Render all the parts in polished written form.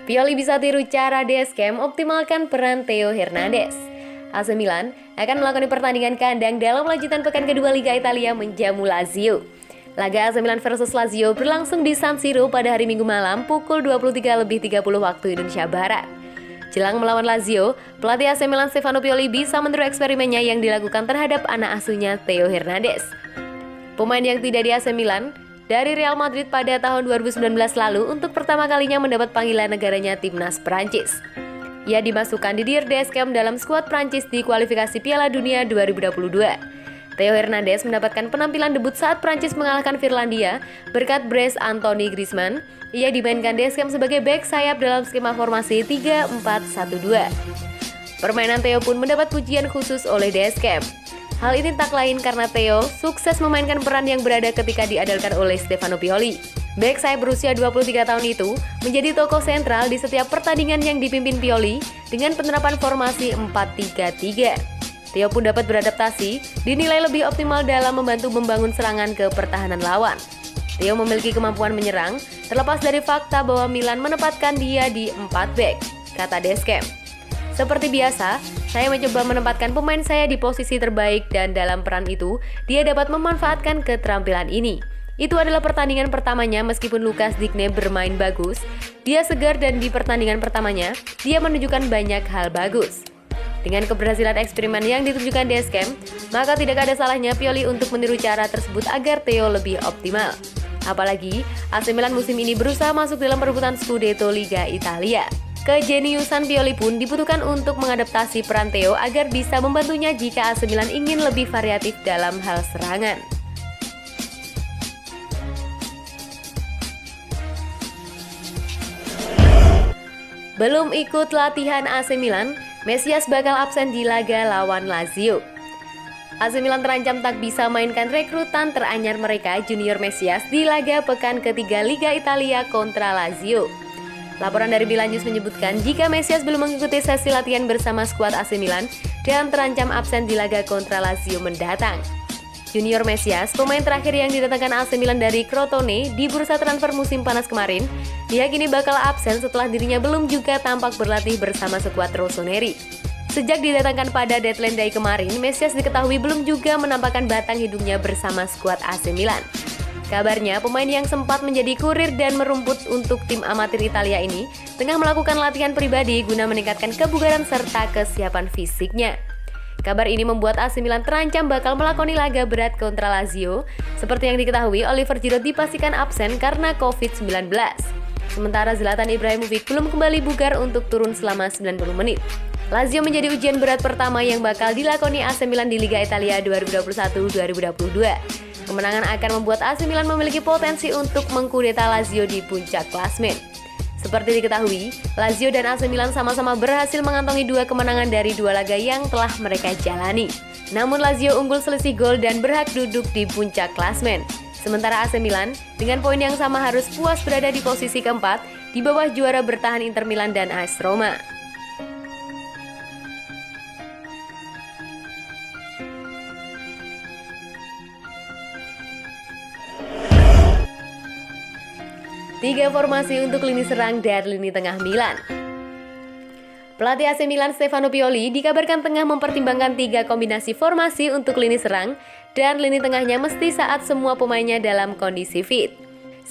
Pioli bisa tiru cara Deschamps optimalkan peran Theo Hernandez. AC Milan akan melakoni pertandingan kandang dalam lanjutan pekan kedua Liga Italia menjamu Lazio. Laga AC Milan versus Lazio berlangsung di San Siro pada hari Minggu malam pukul 23.30 waktu Indonesia Barat. Jelang melawan Lazio, pelatih AC Milan Stefano Pioli bisa meniru eksperimennya yang dilakukan terhadap anak asuhnya Theo Hernandez. Pemain yang tidak di AC Milan dari Real Madrid pada tahun 2019 lalu untuk pertama kalinya mendapat panggilan negaranya timnas Prancis. Ia dimasukkan Didier Deschamps dalam skuad Prancis di kualifikasi Piala Dunia 2022. Theo Hernandez mendapatkan penampilan debut saat Prancis mengalahkan Finlandia berkat brace Anthony Griezmann. Ia dimainkan Deschamps sebagai bek sayap dalam skema formasi 3-4-1-2. Permainan Theo pun mendapat pujian khusus oleh Deschamps. Hal ini tak lain karena Theo sukses memainkan peran yang berada ketika diandalkan oleh Stefano Pioli. Bek sayap berusia 23 tahun itu menjadi tokoh sentral di setiap pertandingan yang dipimpin Pioli dengan penerapan formasi 4-3-3. Theo pun dapat beradaptasi, dinilai lebih optimal dalam membantu membangun serangan ke pertahanan lawan. Theo memiliki kemampuan menyerang, terlepas dari fakta bahwa Milan menempatkan dia di 4 bek, kata Deschamps. Seperti biasa, saya mencoba menempatkan pemain saya di posisi terbaik dan dalam peran itu, dia dapat memanfaatkan keterampilan ini. Itu adalah pertandingan pertamanya meskipun Lucas Digne bermain bagus. Dia segar dan di pertandingan pertamanya, dia menunjukkan banyak hal bagus. Dengan keberhasilan eksperimen yang ditunjukkan Deschamps, maka tidak ada salahnya Pioli untuk meniru cara tersebut agar Theo lebih optimal. Apalagi, AC Milan musim ini berusaha masuk dalam perebutan Scudetto Liga Italia. Kejeniusan Pioli pun dibutuhkan untuk mengadaptasi peran Theo agar bisa membantunya jika AC Milan ingin lebih variatif dalam hal serangan. Belum ikut latihan AC Milan, Mesias bakal absen di laga lawan Lazio. AC Milan terancam tak bisa mainkan rekrutan teranyar mereka Junior Mesias di laga pekan ketiga Liga Italia kontra Lazio. Laporan dari Milan News menyebutkan jika Mesias belum mengikuti sesi latihan bersama skuad AC Milan dan terancam absen di laga kontra Lazio mendatang. Junior Mesias, pemain terakhir yang didatangkan AC Milan dari Crotone di bursa transfer musim panas kemarin, diyakini bakal absen setelah dirinya belum juga tampak berlatih bersama skuad Rossoneri. Sejak didatangkan pada deadline day kemarin, Mesias diketahui belum juga menampakkan batang hidungnya bersama skuad AC Milan. Kabarnya, pemain yang sempat menjadi kurir dan merumput untuk tim amatir Italia ini tengah melakukan latihan pribadi guna meningkatkan kebugaran serta kesiapan fisiknya. Kabar ini membuat AC Milan terancam bakal melakoni laga berat kontra Lazio. Seperti yang diketahui, Oliver Giroud dipastikan absen karena COVID-19. Sementara Zlatan Ibrahimovic belum kembali bugar untuk turun selama 90 menit. Lazio menjadi ujian berat pertama yang bakal dilakoni AC Milan di Liga Italia 2021-2022. Kemenangan akan membuat AC Milan memiliki potensi untuk mengkudeta Lazio di puncak klasmen. Seperti diketahui, Lazio dan AC Milan sama-sama berhasil mengantongi 2 kemenangan dari 2 laga yang telah mereka jalani. Namun Lazio unggul selisih gol dan berhak duduk di puncak klasmen. Sementara AC Milan dengan poin yang sama harus puas berada di posisi keempat di bawah juara bertahan Inter Milan dan AS Roma. Tiga formasi untuk lini serang dan lini tengah Milan. Pelatih AC Milan Stefano Pioli dikabarkan tengah mempertimbangkan 3 kombinasi formasi untuk lini serang dan lini tengahnya mesti saat semua pemainnya dalam kondisi fit.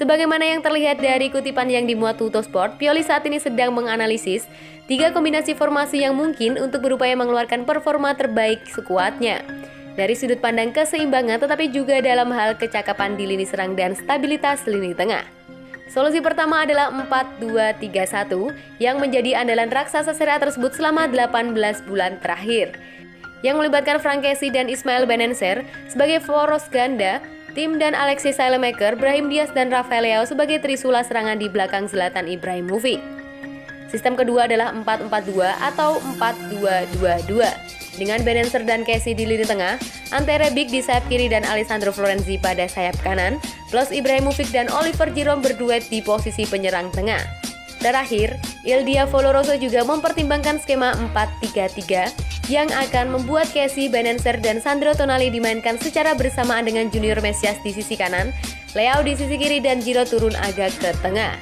Sebagaimana yang terlihat dari kutipan yang dimuat Tuttosport, Pioli saat ini sedang menganalisis 3 kombinasi formasi yang mungkin untuk berupaya mengeluarkan performa terbaik skuadnya. Dari sudut pandang keseimbangan tetapi juga dalam hal kecakapan di lini serang dan stabilitas lini tengah. Solusi pertama adalah 4-2-3-1 yang menjadi andalan raksasa Serie A tersebut selama 18 bulan terakhir. Yang melibatkan Frank Kessie dan Ismail Bennacer sebagai poros ganda, Tim dan Alexis Saelemaekers, Brahim Diaz dan Rafael Leao sebagai trisula serangan di belakang Zlatan Ibrahimovic. Sistem kedua adalah 4-4-2 atau 4-2-2-2. Dengan Bennacer dan Kessie di lini tengah, Ante Rebic di sayap kiri dan Alessandro Florenzi pada sayap kanan, plus Ibrahimovic dan Oliver Giroud berduet di posisi penyerang tengah. Terakhir, Il Diavolo Rosso juga mempertimbangkan skema 4-3-3 yang akan membuat Kessie, Bennacer dan Sandro Tonali dimainkan secara bersamaan dengan Junior Mesias di sisi kanan, Leao di sisi kiri dan Giroud turun agak ke tengah.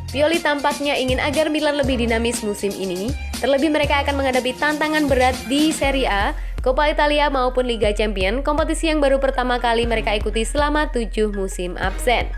Pioli tampaknya ingin agar Milan lebih dinamis musim ini, terlebih mereka akan menghadapi tantangan berat di Serie A, Coppa Italia maupun Liga Champions, kompetisi yang baru pertama kali mereka ikuti selama 7 musim absen.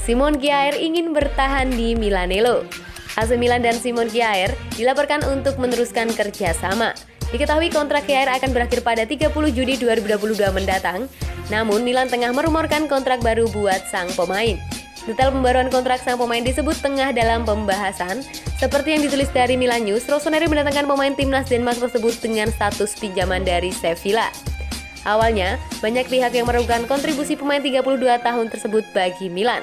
Simon Kjaer ingin bertahan di Milanello. AC Milan dan Simon Kjaer dilaporkan untuk meneruskan kerjasama. Diketahui kontrak Kjaer akan berakhir pada 30 Juni 2022 mendatang, namun Milan tengah merumorkan kontrak baru buat sang pemain. Detail pembaruan kontrak sang pemain disebut tengah dalam pembahasan. Seperti yang ditulis dari Milan News, Rossoneri mendatangkan pemain timnas Denmark tersebut dengan status pinjaman dari Sevilla. Awalnya, banyak pihak yang meragukan kontribusi pemain 32 tahun tersebut bagi Milan.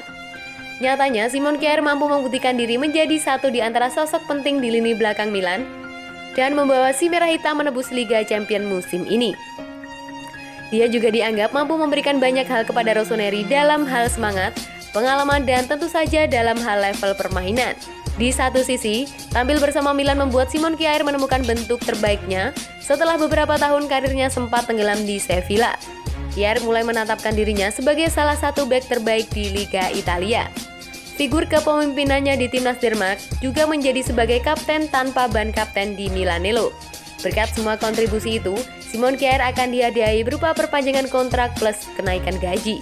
Nyatanya, Simon Kjaer mampu membuktikan diri menjadi satu di antara sosok penting di lini belakang Milan dan membawa si merah hitam menebus Liga Champions musim ini. Dia juga dianggap mampu memberikan banyak hal kepada Rossoneri dalam hal semangat, pengalaman, dan tentu saja dalam hal level permainan. Di satu sisi, tampil bersama Milan membuat Simon Kjaer menemukan bentuk terbaiknya setelah beberapa tahun karirnya sempat tenggelam di Sevilla. Kjaer mulai menetapkan dirinya sebagai salah satu bek terbaik di Liga Italia. Figur kepemimpinannya di timnas Denmark juga menjadi sebagai kapten tanpa ban kapten di Milanello. Berkat semua kontribusi itu, Simon Kjaer akan dihadiahi berupa perpanjangan kontrak plus kenaikan gaji.